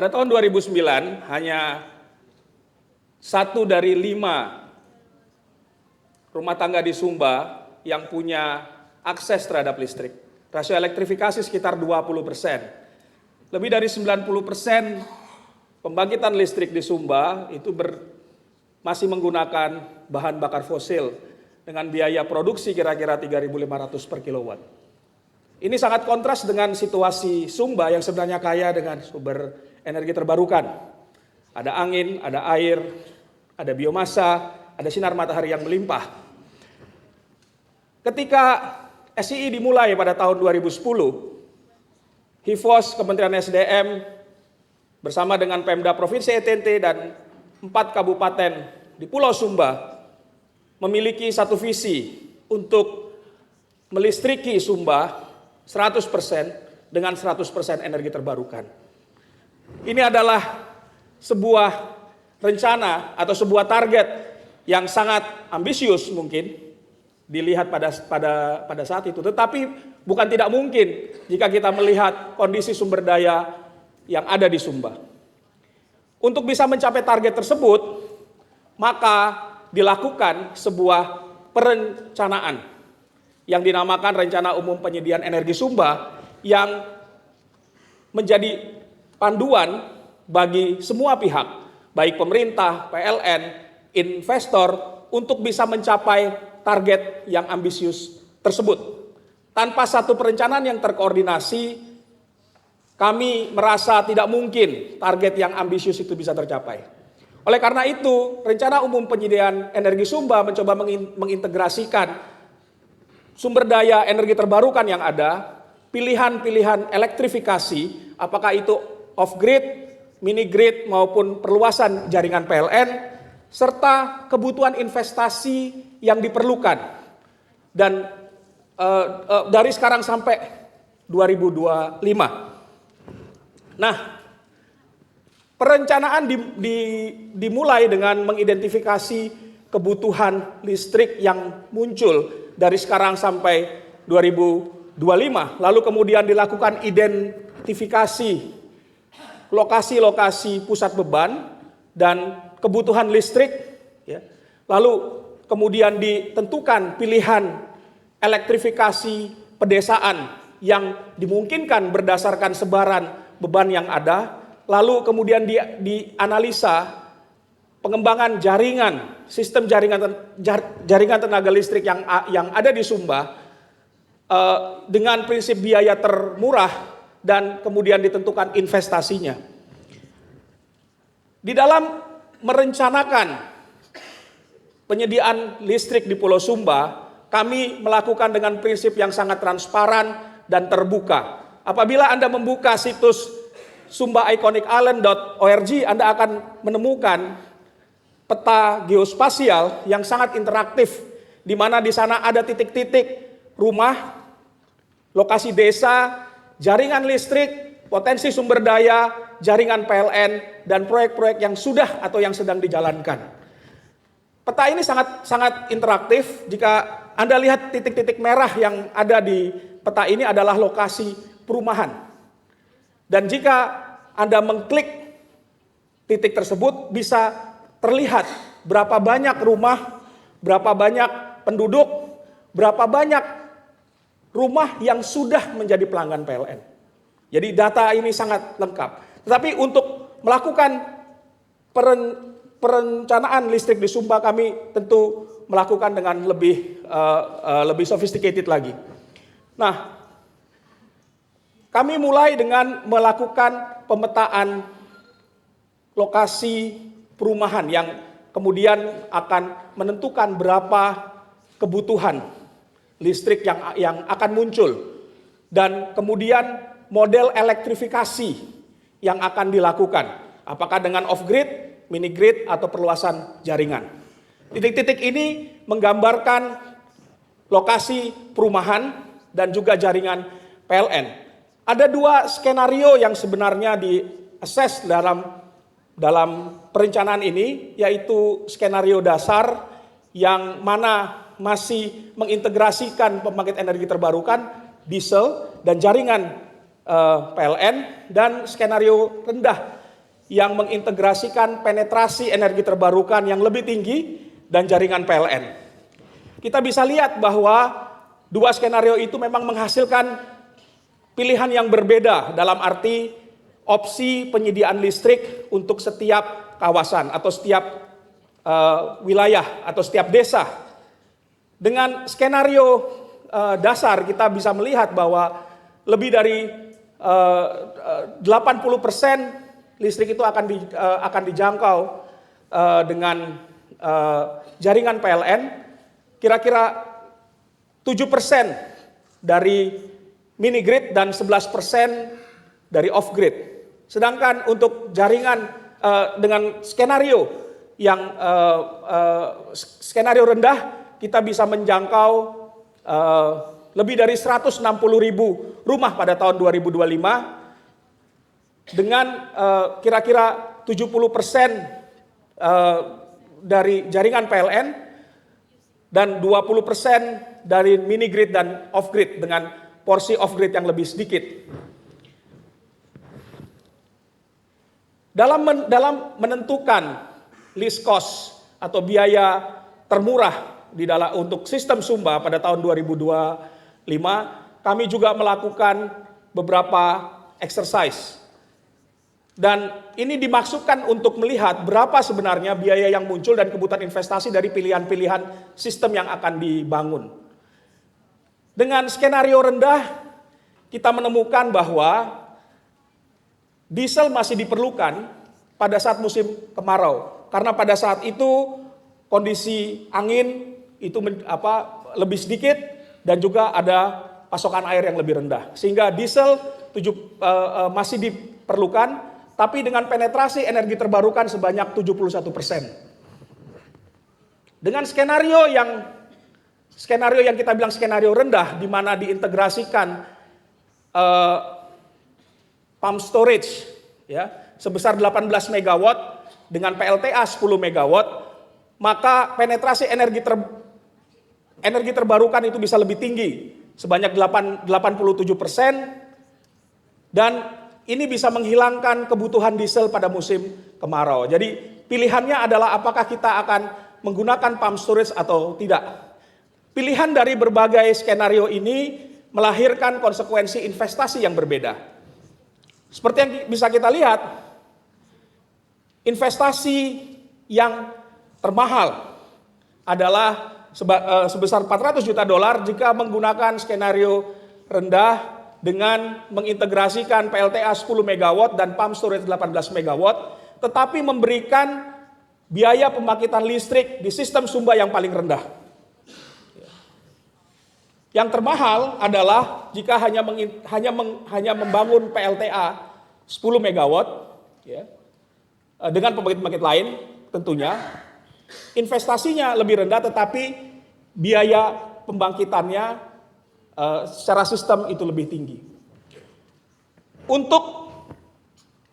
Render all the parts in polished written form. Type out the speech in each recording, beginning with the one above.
Pada tahun 2009 hanya 1 dari 5 rumah tangga di Sumba yang punya akses terhadap listrik. Rasio elektrifikasi sekitar 20%. Lebih dari 90% pembangkitan listrik di Sumba itu masih menggunakan bahan bakar fosil dengan biaya produksi kira-kira 3.500 per kilowatt. Ini sangat kontras dengan situasi Sumba yang sebenarnya kaya dengan sumber energi terbarukan. Ada angin, ada air, ada biomasa, ada sinar matahari yang melimpah. Ketika SII dimulai pada tahun 2010, HIVOS, Kementerian SDM, bersama dengan Pemda Provinsi NTT dan 4 kabupaten di Pulau Sumba memiliki satu visi untuk melistriki Sumba 100% dengan 100% energi terbarukan. Ini adalah sebuah rencana atau sebuah target yang sangat ambisius mungkin dilihat pada saat itu. Tetapi bukan tidak mungkin jika kita melihat kondisi sumber daya yang ada di Sumba. Untuk bisa mencapai target tersebut, maka dilakukan sebuah perencanaan yang dinamakan Rencana Umum Penyediaan Energi Sumba yang menjadi panduan bagi semua pihak, baik pemerintah, PLN, investor, untuk bisa mencapai target yang ambisius tersebut. Tanpa satu perencanaan yang terkoordinasi, kami merasa tidak mungkin target yang ambisius itu bisa tercapai. Oleh karena itu, Rencana Umum Penyediaan Energi Sumba mencoba mengintegrasikan sumber daya energi terbarukan yang ada, pilihan-pilihan elektrifikasi, apakah itu off-grid, mini-grid maupun perluasan jaringan PLN, serta kebutuhan investasi yang diperlukan. Dan dari sekarang sampai 2025. Nah, perencanaan dimulai dengan mengidentifikasi kebutuhan listrik yang muncul dari sekarang sampai 2025. Lalu kemudian dilakukan identifikasi lokasi-lokasi pusat beban dan kebutuhan listrik, ya. Lalu kemudian ditentukan pilihan elektrifikasi pedesaan yang dimungkinkan berdasarkan sebaran beban yang ada. Lalu kemudian dianalisa pengembangan jaringan, sistem jaringan tenaga listrik yang ada di Sumba dengan prinsip biaya termurah dan kemudian ditentukan investasinya. Di dalam merencanakan penyediaan listrik di Pulau Sumba, kami melakukan dengan prinsip yang sangat transparan dan terbuka. Apabila Anda membuka situs sumbaiconicisland.org, Anda akan menemukan peta geospasial yang sangat interaktif, di mana di sana ada titik-titik rumah, lokasi desa, jaringan listrik, potensi sumber daya, jaringan PLN, dan proyek-proyek yang sudah atau yang sedang dijalankan. Peta ini sangat interaktif. Jika Anda lihat titik-titik merah yang ada di peta ini adalah lokasi perumahan. Dan jika Anda mengklik titik tersebut, bisa terlihat berapa banyak rumah, berapa banyak penduduk, berapa banyak rumah yang sudah menjadi pelanggan PLN. Jadi data ini sangat lengkap. Tetapi untuk melakukan perencanaan listrik di Sumba, kami tentu melakukan dengan lebih sophisticated lagi. Nah, kami mulai dengan melakukan pemetaan lokasi perumahan yang kemudian akan menentukan berapa kebutuhan listrik yang akan muncul, dan kemudian model elektrifikasi yang akan dilakukan, apakah dengan off-grid, mini-grid, atau perluasan jaringan. Titik-titik ini menggambarkan lokasi perumahan dan juga jaringan PLN. Ada 2 skenario yang sebenarnya di-assess dalam perencanaan ini, yaitu skenario dasar yang mana masih mengintegrasikan pembangkit energi terbarukan, diesel, dan jaringan PLN, dan skenario rendah yang mengintegrasikan penetrasi energi terbarukan yang lebih tinggi dan jaringan PLN. Kita bisa lihat bahwa dua skenario itu memang menghasilkan pilihan yang berbeda dalam arti opsi penyediaan listrik untuk setiap kawasan atau setiap wilayah atau setiap desa. Dengan skenario dasar kita bisa melihat bahwa lebih dari 80% listrik itu akan dijangkau dengan jaringan PLN. Kira-kira 7% dari mini grid dan 11% dari off grid. Sedangkan untuk jaringan dengan skenario yang skenario rendah, kita bisa menjangkau lebih dari 160.000 rumah pada tahun 2025 dengan kira-kira 70% dari jaringan PLN dan 20% dari mini grid dan off grid dengan porsi off grid yang lebih sedikit. Dalam menentukan list cost atau biaya termurah untuk sistem Sumba pada tahun 2025, kami juga melakukan beberapa exercise. Dan ini dimaksudkan untuk melihat berapa sebenarnya biaya yang muncul dan kebutuhan investasi dari pilihan-pilihan sistem yang akan dibangun. Dengan skenario rendah, kita menemukan bahwa diesel masih diperlukan pada saat musim kemarau. Karena pada saat itu kondisi angin itu lebih sedikit dan juga ada pasokan air yang lebih rendah. Sehingga diesel masih diperlukan, tapi dengan penetrasi energi terbarukan sebanyak 71%. Dengan skenario yang kita bilang skenario rendah, di mana diintegrasikan pump storage ya sebesar 18 MW dengan PLTA 10 MW, maka penetrasi energi terbarukan itu bisa lebih tinggi sebanyak 87%, dan ini bisa menghilangkan kebutuhan diesel pada musim kemarau. Jadi pilihannya adalah apakah kita akan menggunakan pump storage atau tidak. Pilihan dari berbagai skenario ini melahirkan konsekuensi investasi yang berbeda. Seperti yang bisa kita lihat, investasi yang termahal adalah sebesar $400 juta jika menggunakan skenario rendah dengan mengintegrasikan PLTA 10 MW dan pump storage 18 MW, tetapi memberikan biaya pembangkitan listrik di sistem Sumba yang paling rendah. Yang termahal adalah jika hanya membangun PLTA 10 MW ya, dengan pembangkit-pembangkit lain tentunya investasinya lebih rendah, tetapi biaya pembangkitannya secara sistem itu lebih tinggi. Untuk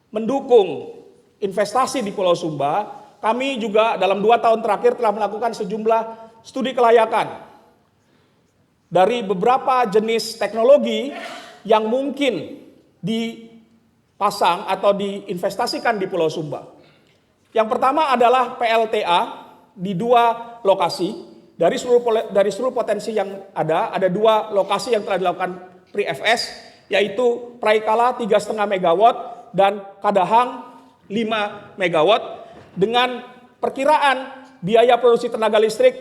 mendukung investasi di Pulau Sumba, kami juga dalam 2 tahun terakhir telah melakukan sejumlah studi kelayakan dari beberapa jenis teknologi yang mungkin dipasang atau diinvestasikan di Pulau Sumba. Yang pertama adalah PLTA di 2 lokasi. Dari seluruh potensi yang ada 2 lokasi yang telah dilakukan pre-FS, yaitu Praikala 3,5 MW dan Kadahang 5 MW dengan perkiraan biaya produksi tenaga listrik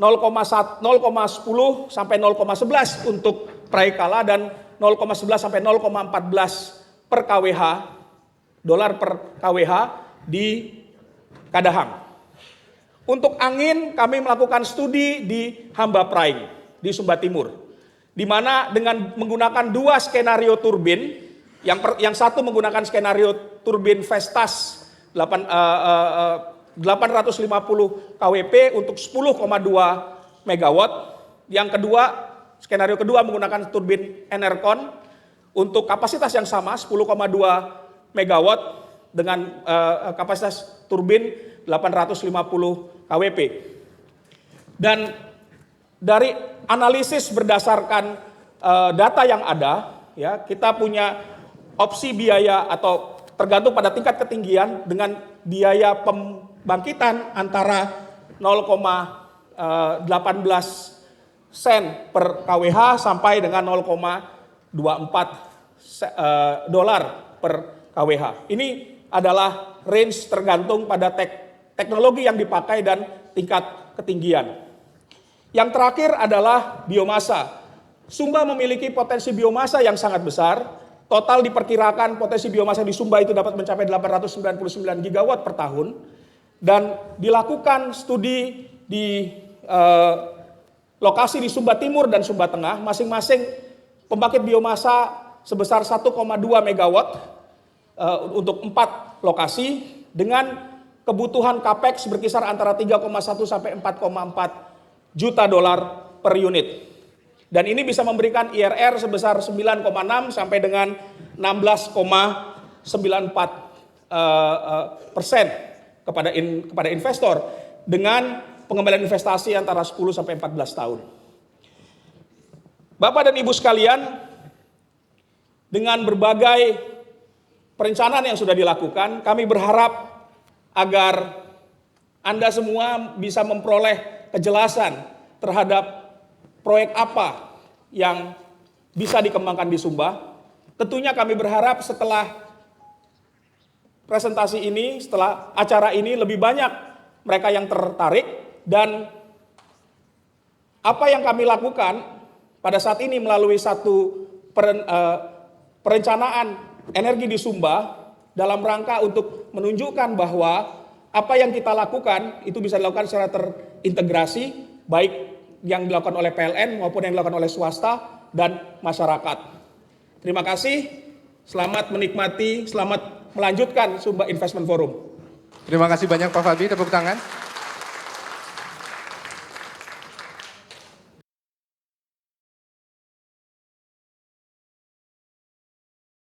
0,10 sampai 0,11 untuk Praikala dan 0,11 sampai 0,14 per kWh, dolar per kWh di Kadahang. Untuk angin kami melakukan studi di Hamba Praing di Sumba Timur, di mana dengan menggunakan 2 skenario turbin, yang satu menggunakan skenario turbin Vestas 850 kWp untuk 10,2 MW. Yang kedua, skenario kedua menggunakan turbin Enercon untuk kapasitas yang sama 10,2 MW dengan kapasitas turbin 850 kWp. Dan dari analisis berdasarkan data yang ada, ya, kita punya opsi biaya atau tergantung pada tingkat ketinggian dengan biaya pembangkitan antara 0,18 sen per kWh sampai dengan 0,24 dolar per kWh. Ini adalah range tergantung pada teknologi yang dipakai dan tingkat ketinggian. Yang terakhir adalah biomasa. Sumba memiliki potensi biomasa yang sangat besar. Total diperkirakan potensi biomasa di Sumba itu dapat mencapai 899 gigawatt per tahun. Dan dilakukan studi di lokasi di Sumba Timur dan Sumba Tengah, masing-masing pembangkit biomasa sebesar 1,2 megawatt untuk 4 lokasi dengan kebutuhan capex berkisar antara 3,1 sampai 4,4 juta dolar per unit. Dan ini bisa memberikan IRR sebesar 9,6 sampai dengan 16,94% kepada investor dengan pengembalian investasi antara 10 sampai 14 tahun. Bapak dan Ibu sekalian, dengan berbagai perencanaan yang sudah dilakukan, kami berharap agar Anda semua bisa memperoleh kejelasan terhadap proyek apa yang bisa dikembangkan di Sumba. Tentunya kami berharap setelah presentasi ini, setelah acara ini lebih banyak mereka yang tertarik, dan apa yang kami lakukan pada saat ini melalui satu perencanaan energi di Sumba dalam rangka untuk menunjukkan bahwa apa yang kita lakukan itu bisa dilakukan secara terintegrasi, baik yang dilakukan oleh PLN maupun yang dilakukan oleh swasta dan masyarakat. Terima kasih, selamat menikmati, selamat melanjutkan Sumba Investment Forum. Terima kasih banyak Pak Fadli, tepuk tangan.